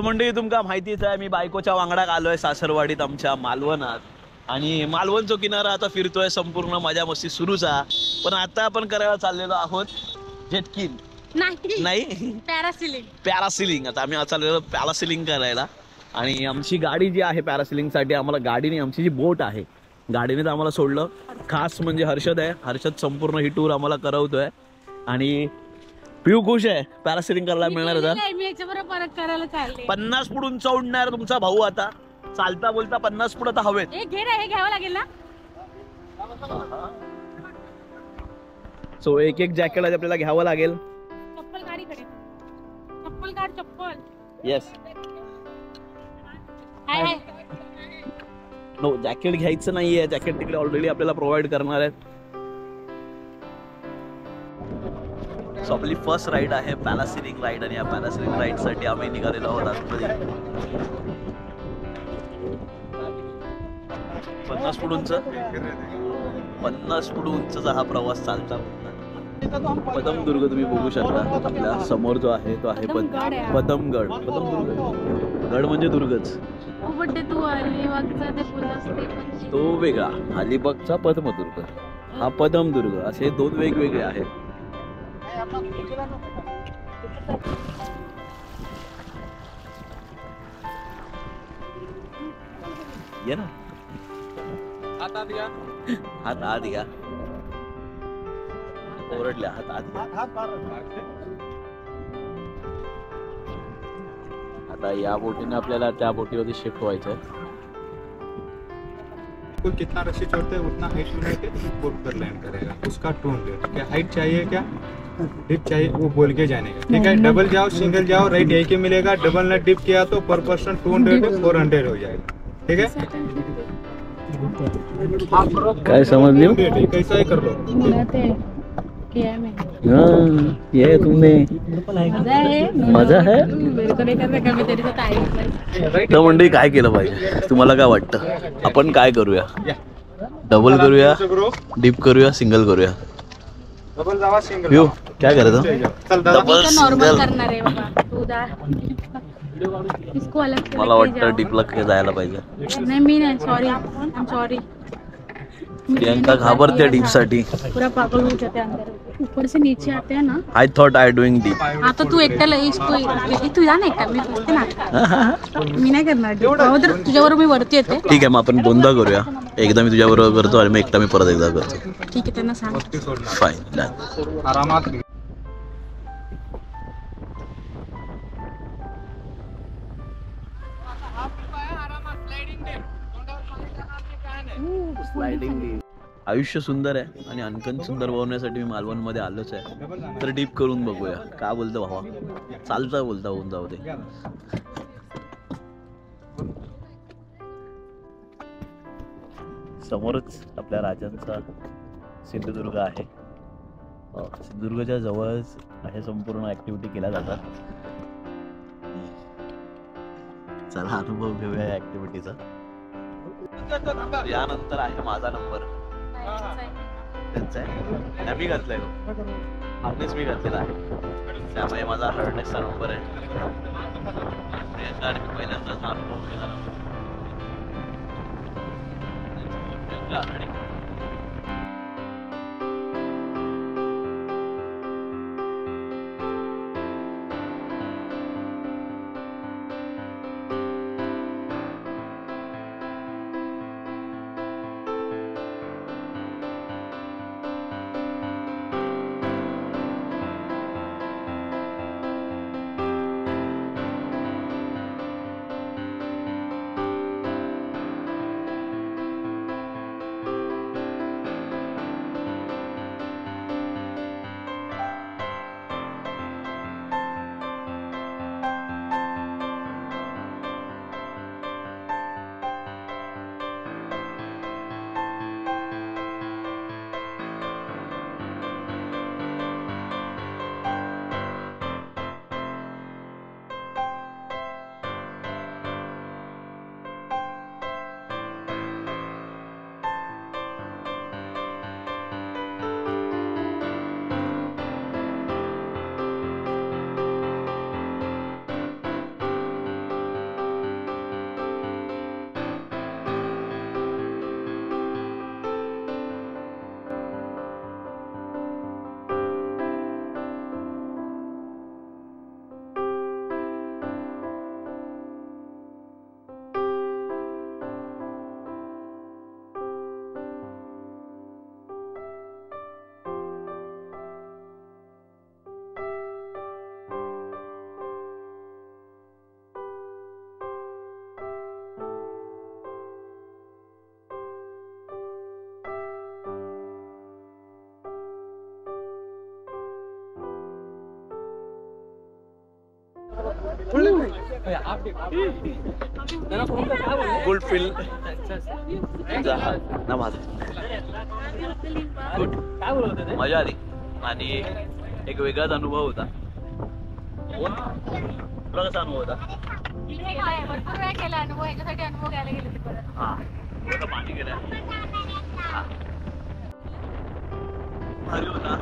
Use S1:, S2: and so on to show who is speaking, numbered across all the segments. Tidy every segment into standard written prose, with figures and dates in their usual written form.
S1: मंडळी तुमका माहितीच आहे, मी बायकोच्या वांगडाक आलोय सासरवाडीत आमच्या मालवणात. आणि मालवणचा किनारा आता फिरतोय, संपूर्ण मजा मस्ती सुरूच आहे. पण आता आपण करायला चाललेलो आहोत जेटकिंग नाही पॅरासिलिंग. आता आम्ही चाललेलो पॅरासिलिंग करायला. आणि आमची गाडी जी आहे पॅरासिलिंग साठी, आम्हाला गाडीने आमची जी बोट आहे गाडीने तर आम्हाला सोडलं. खास म्हणजे हर्षद आहे, हर्षद संपूर्ण ही टूर आम्हाला करवतोय. आणि पिऊ खुश आहे, पॅरासिलिंग करायला मिळणार होता. 50 फूट उंच उडणार तुमचा भाऊ आता. चालता बोलता 50 फूट आता हवेत.
S2: हे घ्यावं लागेल ना.
S1: सो एक जॅकेट आपल्याला घ्यावं लागेल.
S2: चप्पल गाडीकडे, चप्पल काढ, चप्पल.
S1: येस. नो, जॅकेट घ्यायचं नाहीये, जॅकेट तिकडे ऑलरेडी आपल्याला प्रोव्हाइड करणार आहेत. सो आपली फर्स्ट राईड आहे पॅरासिलिंग राईड. आणि या पॅरासिलिंग राईड साठी आम्ही निघालेलो आहोत आतमध्ये. 50 फूट उंच, 50 फूट उंचचा हा प्रवास चालता. पदमदुर्ग तुम्ही बघू शकता. आपल्या समोर जो आहे तो आहे पदमगड. पदमदुर्ग गड म्हणजे दुर्गच. तो वेगळा, अलिबागचा पद्मदुर्ग, हा पदमदुर्ग, असे दोन वेगवेगळे आहेत. ये ना, हात आत घ्या, हात आत घ्या. ओरडल्या, हात आत घ्या. आता या बोटीने आपल्याला त्या बोटीवरती शिफ्ट व्हायचं आहे.
S3: कितना रस्सी छोड़ते हैं उतना हाइट में के बोट पर लैंड करेगा. उसका टोन क्या हाइट चाहिए, क्या डिप चाहिए, वो बोल के जाने का. ठीक है, डबल जाओ सिंगल जाओ रेट एक ही मिलेगा. डबल ने डिप किया तो पर पर्सन 200 400 हो जाएगा. ठीक है,
S1: काय समझ
S3: कैसा ही कर लो.
S1: ये तुमने मजा है. तर मंडळी काय केलं पाहिजे, तुम्हाला काय वाटतं? आपण काय करूया? डबल करूया, डीप करूया, सिंगल करूया?
S3: Double Java single.
S1: यू काय करायचं?
S2: डबल नॉर्मल करणार आहे बाबा.
S1: मला वाटतं डीपला जायला पाहिजे.
S2: नाही, मी नाही. Sorry, sorry.
S1: प्रियंका घाबरते डीप साठी.
S2: पूरा पागल हो जाते अंदर, ऊपर से नीचे आते हैं ना.
S1: I thought I doing deep.
S2: हाँ तो तू एकट्याला तू जा ना एकटा, मी बसते ना. मी नाही करणार तर तुझ्याबरोबर मी वरती येते.
S1: ठीक आहे, मग आपण दोनदा करूया. एकदा मी तुझ्याबरोबर करतो आणि मग एकटा मी परत एकदा करतो.
S2: ठीक आहे, त्यांना सांग.
S1: Fine, done.
S3: आरामात.
S1: आयुष्य सुंदर आहे आणि आणखीन सुंदर बनवण्यासाठी मी मालवण मध्ये आलोच आहे. तर डीप करून बघूया. काय बोलतो भावा? चालता बोलता होऊन जाऊ दे. समोरच आपल्या राजांचा सिंधुदुर्ग आहे. सिंधुदुर्गच्या जवळच हे संपूर्ण ऍक्टिव्हिटी केल्या जातात. चला अनुभव घेऊया या ऍक्टिव्हिटीचा. यानंतर आहे माझा नंबर. त्यांचा आहे, मी घातलाय हार्नेस, मी घातलेला आहे, त्यामुळे माझा हार्नेसचा नंबर आहे. प्रियंका आणि मी पहिल्यांदाच हा अनुभव केला. गुड फील ना माझं गुड मजा आली आणि एक वेगळाच अनुभव होता. तुला कसा अनुभव होता?
S2: भरपूर वेळा केला अनुभव, याच्यासाठी अनुभव घ्यायला गेले ते परत.
S1: हा पाणी गेलं भारी होता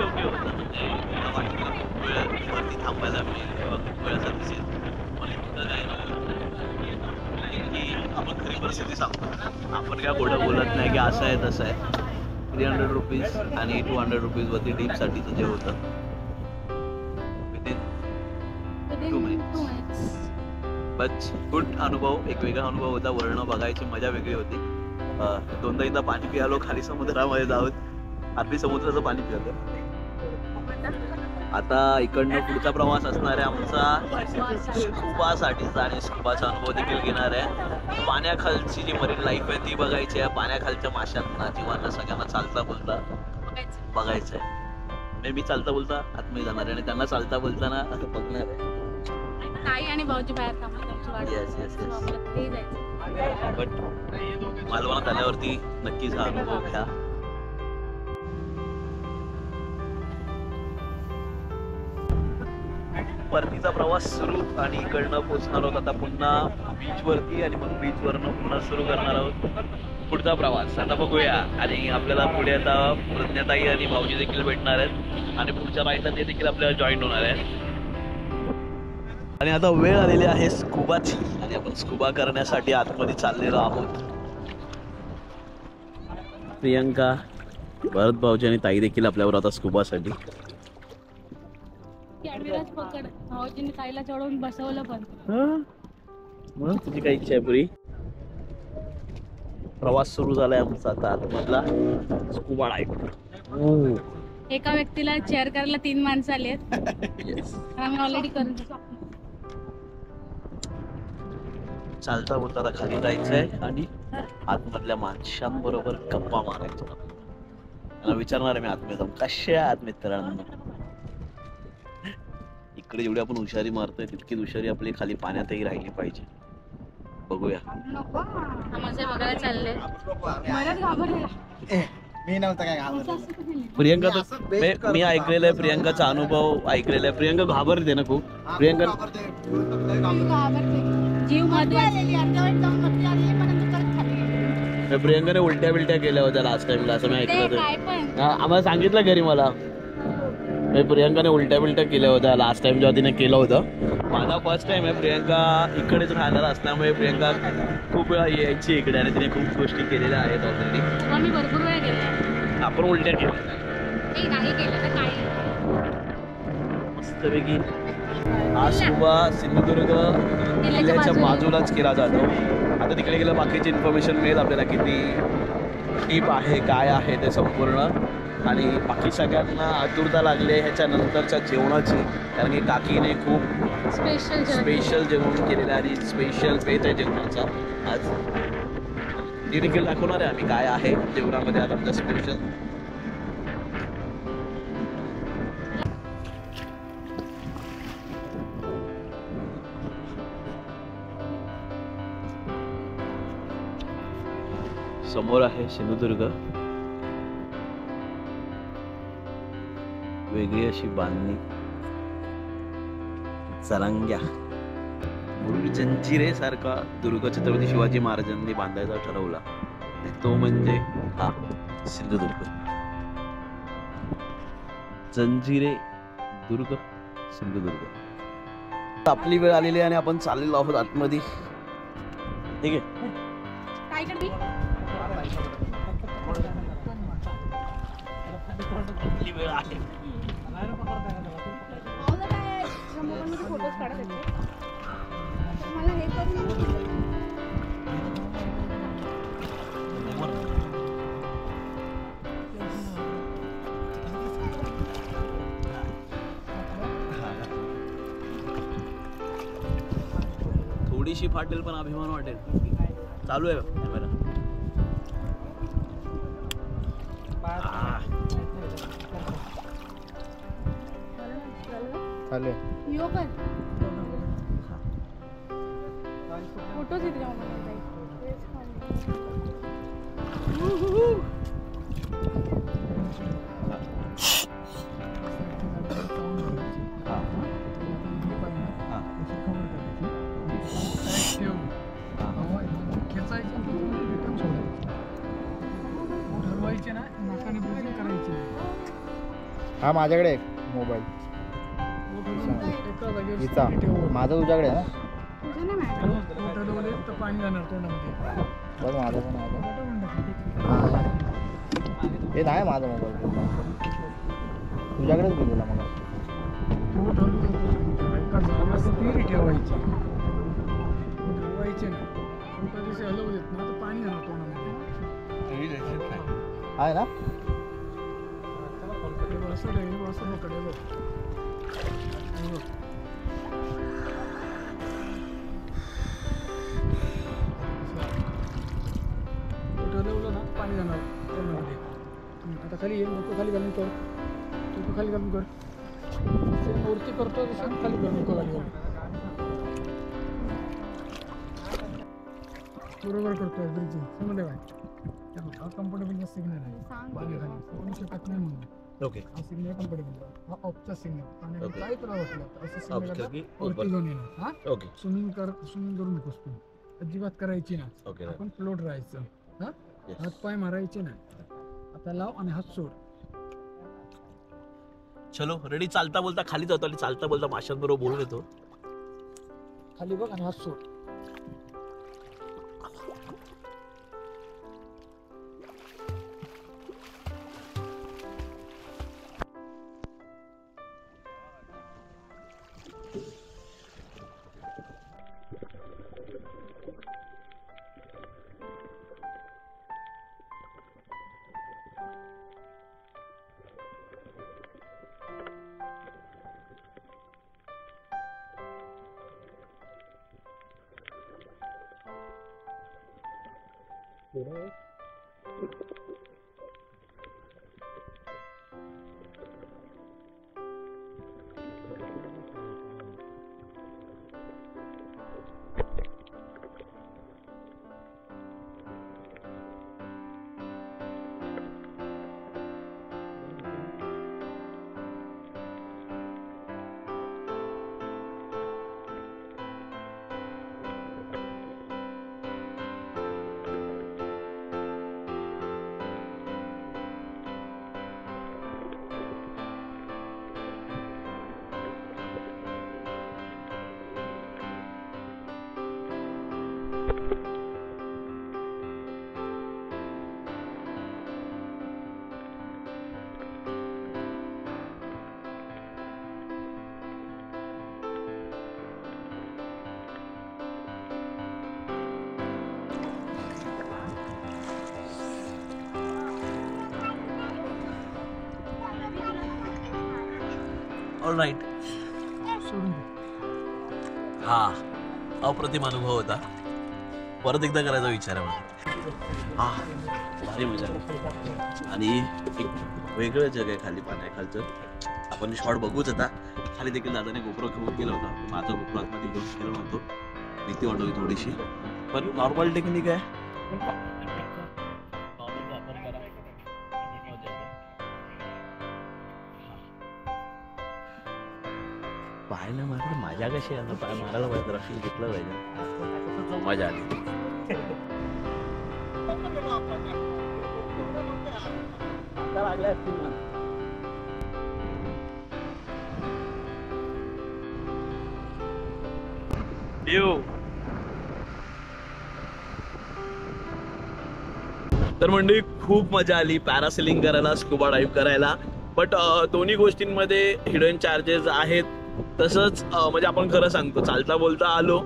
S1: योग्य होतं. म्हणजे मला वाटलं खूप वेळ वरती थांबायला मिळेल किंवा खूप वेळाचा दिसेल, पण इतकं काय की आपण खरी परिस्थिती सांगतो. आपण काय पुढं बोलत नाही की असं आहे तसं आहे. 300 रुपीज आणि 200 रुपीज वरती डीपसाठीचं जे होतं विदिन 2 मिनिट्स. बट गुड अनुभव, एक वेगळा अनुभव होता. वर्ण बघायची मजा वेगळी होती. दोनदा एकदा पाणी पियालो खाली समुद्रामध्ये जाऊन. आरबी समुद्राचं पाणी पियालो. आता इकडनं पुढचा प्रवास असणार आहे आमचा स्कुबासाठीचा आणि स्कुबाचा अनुभव देखील घेणार आहे. पाण्याखालची जी मरीन लाईफ आहे ती बघायची आहे. पाण्याखालच्या माशांना, जीवांना सगळ्यांना चालता बोलता बघायचं आहे. मी चालता बोलता आतमध्ये जाणार आहे आणि त्यांना चालता बोलताना बघणार आहे.
S2: ताई आणि भाऊजी बाहेर थांबले त्यांची वाट.
S1: Yes yes yes.
S2: आम्हाला ते जायचं.
S1: बट मालवणात आल्यावरती नक्कीच हा अनुभव घ्या. परतीचा प्रवास सुरू आणि इकडनं पोहोचणार आहोत आता पुन्हा बीचवरती आणि मग बीचवरनं पुन्हा सुरू करणार आहोत पुढचा प्रवास. आता बघूया. आणि आपल्याला पुढे आता प्रज्ञाताई आणि भाऊजी देखील भेटणार आहेत आणि पुढच्या राईडला ते देखील आपल्याला जॉईन होणार आहेत. आणि आता वेळ आलेली आहे स्कुबाची आणि आपण स्कुबा करण्यासाठी आतमध्ये चाललेलो आहोत. प्रियंका, भरत भाऊजी आणि ताई देखील आपल्यावर आता स्कुबासाठी.
S2: कॅमेराच पकड. भाऊजींनी ताईला चढवून बसवलं पण.
S1: मग तुझी काय इच्छा आहे पुरी? प्रवास सुरू झालाय आमचा आता आतमधला स्कुबा डायव्ह.
S2: एका व्यक्तीला चेअर करायला 3 माणसं आली आहेत. आम्ही ऑलरेडी करून
S1: चालता बोलता आता खाली जायचंय आणि आतमधल्या माणसांबरोबर गप्पा मारायचो. मला विचारणार आहे मी आतमध्ये जाऊन कशा आत मित्रांनो. इकडे जेवढी आपण हुशारी मारतोय तितकी हुशारी आपली खाली पाण्यातही राहिली पाहिजे. बघूया.
S2: माझे बघायला चालले.
S4: मी नव्हता काय घाबरलो.
S1: प्रियंका तर मी ऐकलेलं आहे, प्रियंकाचा अनुभव ऐकलेला आहे. प्रियंका घाबरते ना खूप. प्रियंका
S2: जीव मध्ये
S1: प्रियंकाने उलट्या बिलट्या केल्या होत्या लास्ट टाइमला असं मी ऐकलं
S2: काय
S1: होतं.
S2: पण
S1: आम्हाला सांगितलं घरी मला. प्रियंकाने उलट्या बिलट्या केल्या होत्या लास्ट टाइम जेव्हा तिने केलं होतं. माझा फर्स्ट टाइम आहे. प्रियंका इकडेच राहणार असल्यामुळे प्रियंका खूप वेळा यायची इकडे आणि तिने खूप गोष्टी केलेल्या आहेत ऑलरेडी.
S2: आम्ही भरपूर वेळा गेलो.
S1: आपण उलट्या केल्या
S2: नाही केलं तर काय.
S1: मस्तपैकी हा स्कुबा सिंधुदुर्ग किल्ल्याच्या बाजूलाच केला जातो. आता तिकडे गेलं बाकीची इन्फॉर्मेशन मिळेल आपल्याला किती टीप आहे काय आहे ते संपूर्ण. आणि बाकी सगळ्यांना आतुरता लागली ह्याच्यानंतरच्या जेवणाची, कारण की काकीने खूप स्पेशल जेवण केलेलं आहे आणि स्पेशल बेत आहे जेवणाचा आज. ती देखील दाखवणार आहे आम्ही काय आहे जेवणामध्ये आज आमचं स्पेशल. समोर आहे सिंधुदुर्ग. वेगळी अशी बांधणी, चरंग्या, जंजिरे सारखा दुर्ग छत्रपती शिवाजी महाराजांनी बांधायचा ठरवला तो म्हणजे हा सिंधुदुर्ग. जंजिरे दुर्ग सिंधुदुर्ग. आपली वेळ आलेली आहे आणि आपण चाललेलो आहोत आतमध्ये. ठीक आहे.
S2: काय करते
S1: आपली वेळ आहे.
S2: फोटोज काढत होते. मला हे करून
S1: थोडीशी फाटेल पण अभिमान वाटेल. चालू आहे कॅमेरा.
S4: चालेल
S2: यो पण फोटोज येते
S4: हा माझ्याकडे एक मोबाईल हिचा माझा तुझ्याकडे आहे ना
S2: तुझं नाही मॅडम
S5: पाणी जाणार तोंडामध्ये
S4: बघ माझा पण आहे हे नाही माझा मोबाईल तुझ्याकडेच गेलेला मला
S5: ठेवायची ठेवायचे ना जसे हलवू देत ना तर पाणी जाणार तोंडामध्ये
S4: आहे ना
S5: असं पकडे बघ ठरवलं ना पाणी जाणार तोंडामध्ये आता खाली ये नको खाली घालून कर नको खाली घालून कर मूर्ती करतो तसं खाली कर नको खाली घालून बरोबर करतोय ब्रिजिंग समजलं काय हा कम्फर्टेबल सिग्नल आहे पाणी खाली होऊ शकत नाही म्हणून
S1: ओके
S5: हा सिग्नल कम्फर्टेबल हा ऑफचा सिग्नल आणि
S1: Okay.
S5: काय तुला वाटलं असं
S1: Off चा की
S5: सिग्नल वरती
S1: open?
S5: घेऊन येणार हा
S1: ओके
S5: स्विमिंग करू नकोस तू अजिबात करायची ना
S1: ओके
S5: आपण फ्लोट राहायचं हा हात पाय मारायचे ना आता लाव आणि हात सोड
S1: चलो रेडी चालता बोलता खाली जातो आणि चालता बोलता माशांबरोबर बोलून येतो
S5: खाली बघ आणि हात सोड
S1: ऑलराईट
S5: सोडून दे
S1: हा अप्रतिम अनुभव होता परत एकदा करायचा विचार आहे मला हा भारी मजा आली आणि एक वेगळं जग आहे खाली पाण्याखालचं आपण शॉट बघूच आता खाली देखील दादाने गोप्रो घेऊन गेला होता माझा गोप्रो आतमध्ये घेऊन गेलो नव्हतो भीती वाटवली थोडीशी पण नॉर्मल टेक्निक आहे पाय नाही मारलं माझ्या कशी आता पाय मारायला पाहिजे रफी घेतलं पाहिजे मजा आली तर मंडळी खूप मजा आली पॅरासेलिंग करायला स्कुबा डाईव्ह करायला बट दोन्ही गोष्टींमध्ये हिडन चार्जेस आहेत तसंच म्हणजे आपण खरं सांगतो चालता बोलता आलो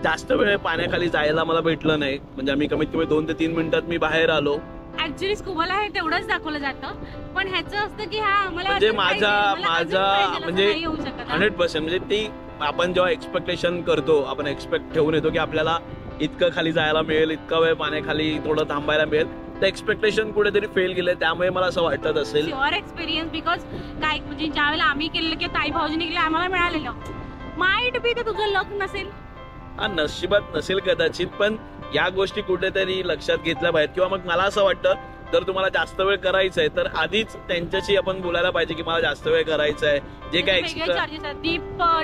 S1: जास्त वेळ पाण्याखाली जायला मला भेटलं नाही म्हणजे आम्ही कमीत कमी 2 ते 3 मिनिटात मी बाहेर आलो
S2: ऍक्च्युली स्कुबाला हे तेवढंच दाखवलं जातं पण ह्याचं असतं की हा मला
S1: म्हणजे
S2: अजून पाहिजे, मला अजून
S1: माझा
S2: पाहिजे, असं
S1: म्हणजे
S2: नाही होऊ शकत, हा.
S1: 100% म्हणजे ती आपण जेव्हा एक्सपेक्टेशन करतो आपण एक्सपेक्ट ठेवून येतो की आपल्याला इतकं खाली जायला मिळेल इतका वेळ पाण्याखाली थोडं थांबायला मिळेल ते एक्सपेक्टेशन कुठेतरी फेल गेले, त्यामुळे मला असं वाटत असेल.
S2: युअर एक्सपिरियन्स बिकॉज काय म्हणजे ज्या वेळेला आम्ही केलेलं किंवा ताई भाऊजीने केलं आम्हाला मिळालेलं माइट बी ते तुझं लक नसेल.
S1: हा नशिबात नसेल कदाचित, पण या गोष्टी कुठेतरी लक्षात घेतल्या पाहिजेत. किंवा मग मला असं वाटतं जर तुम्हाला जास्त वेळ करायचं आहे तर आधीच त्यांच्याशी आपण बोलायला पाहिजे की मला जास्त वेळ करायचा आहे, जे काय
S2: वेगळे चार्जेस आहेत,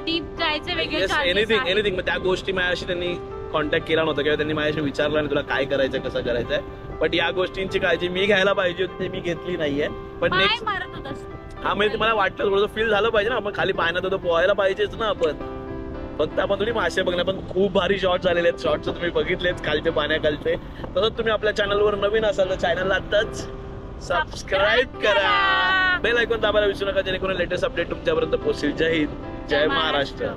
S2: डीप जायचे वेगळे चार्जेस
S1: एनिथिंग
S2: आहेत.
S1: एनिथिंग. त्या गोष्टी माझ्याशी त्यांनी कॉन्टॅक्ट केला नव्हता किंवा त्यांनी माझ्याशी विचारलं नाही तुला काय करायचंय कसं करायचंय. बट या गोष्टींची काळजी मी घ्यायला पाहिजे होती, ते मी घेतली नाहीये. पण
S2: पाय
S1: नेक्स्ट
S2: मारत होतास.
S1: हा म्हणजे मला वाटतं थोडंसं फील झालं पाहिजे ना, मग खाली पाण्यात होतं पोहायला पाहिजेच ना आपण. फक्त आपण थोडी मासे बघणार, पण खूप भारी शॉट झालेले आहेत. शॉट्स तुम्ही बघितलेच खालचे पाण्याखालचे. तसंच तुम्ही आपल्या चॅनलवर नवीन असाल तर चॅनलला आताच सबस्क्राईब करा, बेल आयकॉन दाबायला विसरू नका जेणेकरून लेटेस्ट अपडेट तुमच्यापर्यंत पोहोचेल. जय हिंद, जय महाराष्ट्र.